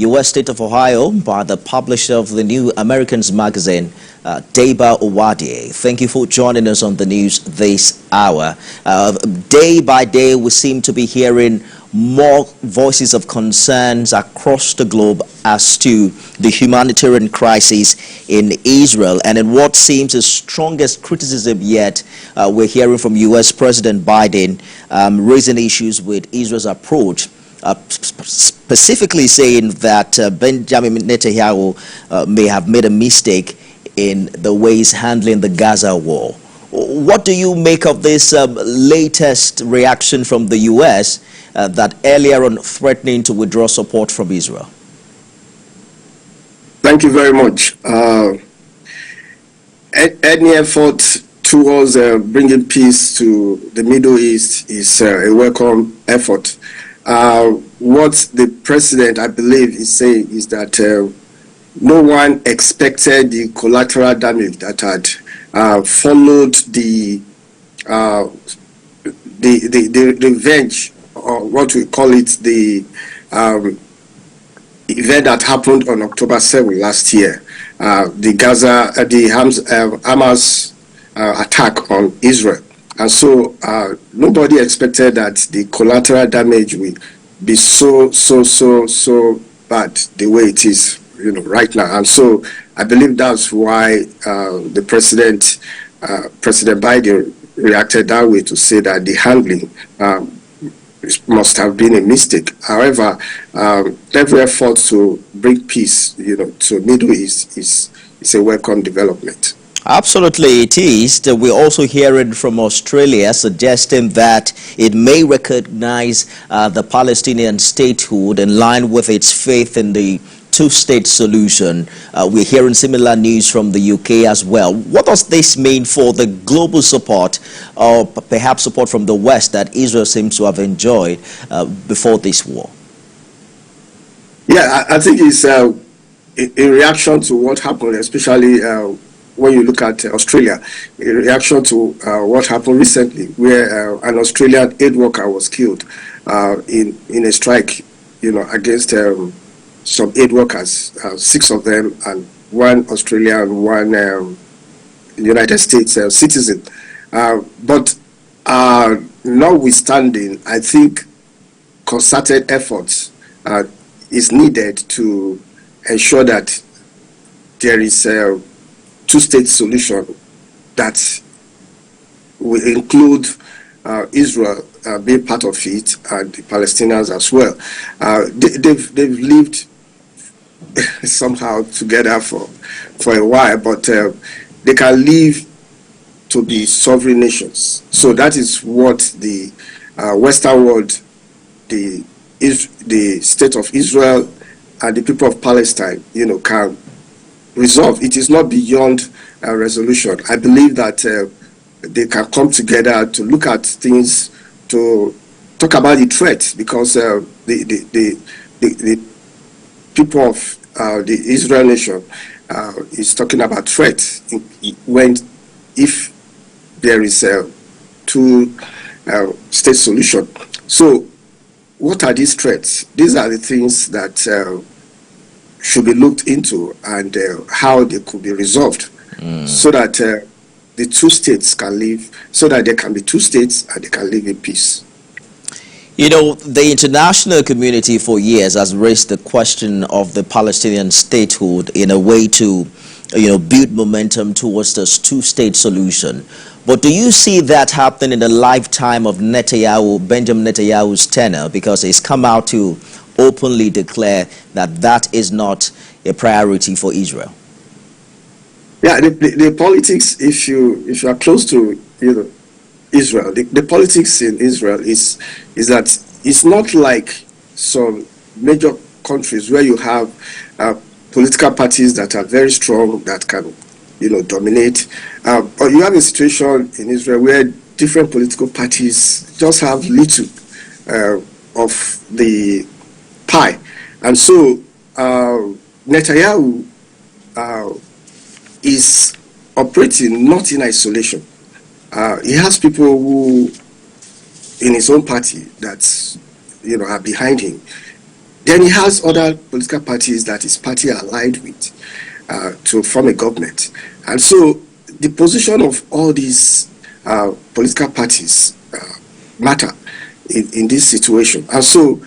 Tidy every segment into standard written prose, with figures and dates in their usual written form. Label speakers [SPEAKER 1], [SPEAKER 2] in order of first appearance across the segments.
[SPEAKER 1] U.S. State of Ohio by the publisher of the New Americans magazine, Deba Owadie. Thank you for joining us on the news this hour. Day by day, we seem to be hearing more voices of concerns across the globe as to the humanitarian crisis in Israel. And in what seems the strongest criticism yet, we're hearing from U.S. President Biden raising issues with Israel's approach, specifically saying that Benjamin Netanyahu may have made a mistake in the way he's handling the Gaza war. What do you make of this latest reaction from the U.S. That earlier on threatening to withdraw support from Israel?
[SPEAKER 2] Thank you very much. Any effort towards bringing peace to the Middle East is a welcome effort. What the president, I believe, is saying is that no one expected the collateral damage that had followed the revenge, or what we call it, the event that happened on October 7 last year, the Gaza, the Hamas attack on Israel. And so nobody expected that the collateral damage will be so bad the way it is, right now. And so I believe that's why the President Biden reacted that way, to say that the handling must have been a mistake. However, every effort to bring peace, to Middle East is a welcome development.
[SPEAKER 1] Absolutely, it is. We're also hearing from Australia suggesting that it may recognize the Palestinian statehood in line with its faith in the two-state solution. We're hearing similar news from the UK as well. What does this mean for the global support, or perhaps support from the West, that Israel seems to have enjoyed before this war?
[SPEAKER 2] Yeah, I think it's in reaction to what happened, especially when you look at Australia, in reaction to what happened recently, where an Australian aid worker was killed in a strike, against some aid workers, 6 of them, and 1 Australian and 1 United States citizen. But notwithstanding, I think concerted efforts is needed to ensure that there is a two-state solution that will include Israel being part of it, and the Palestinians as well. They've lived somehow together for a while, but they can live to be sovereign nations. So that is what the Western world, the state of Israel and the people of Palestine, can resolve. It is not beyond resolution. I believe that they can come together to look at things, to talk about the threats, because the people of the Israel nation is talking about threats if there is a two-state solution. So what are these threats? These are the things that should be looked into, and how they could be resolved, so that the two states can live, so that there can be two states and they can live in peace.
[SPEAKER 1] The international community for years has raised the question of the Palestinian statehood in a way to, build momentum towards this two-state solution. But do you see that happening in the lifetime of Benjamin Netanyahu's tenure? Because he's come out to openly declare that is not a priority for Israel.
[SPEAKER 2] Yeah, the politics, if you are close to Israel, the politics in Israel is that it's not like some major countries where you have political parties that are very strong, that can dominate. Or you have a situation in Israel where different political parties just have little of the pie. And so Netanyahu is operating not in isolation. He has people who, in his own party, that are behind him. Then he has other political parties that his party allied with to form a government. And so the position of all these political parties matter in this situation. And so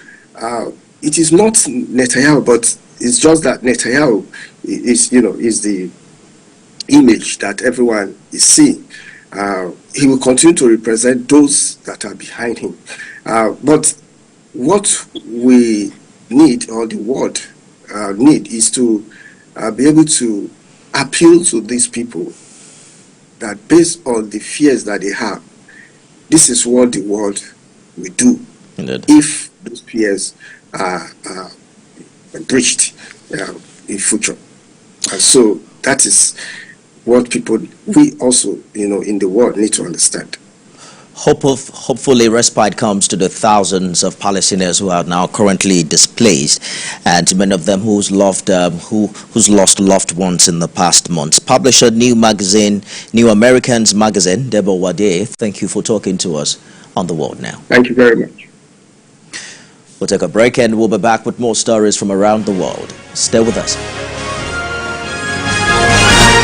[SPEAKER 2] it is not Netanyahu, but it's just that Netanyahu is the image that everyone is seeing. He will continue to represent those that are behind him. But what we need, or the world need, is to be able to appeal to these people that based on the fears that they have, this is what the world will do.
[SPEAKER 1] Indeed.
[SPEAKER 2] If those fears are breached in future. And so that is what we also, in the world need to understand.
[SPEAKER 1] Hopefully respite comes to the thousands of Palestinians who are now currently displaced, and many of them who's lost loved ones in the past months. Publisher, New Americans magazine, Deborah Wade, thank you for talking to us on The World Now.
[SPEAKER 2] Thank you very much.
[SPEAKER 1] We'll take a break and we'll be back with more stories from around the world. Stay with us.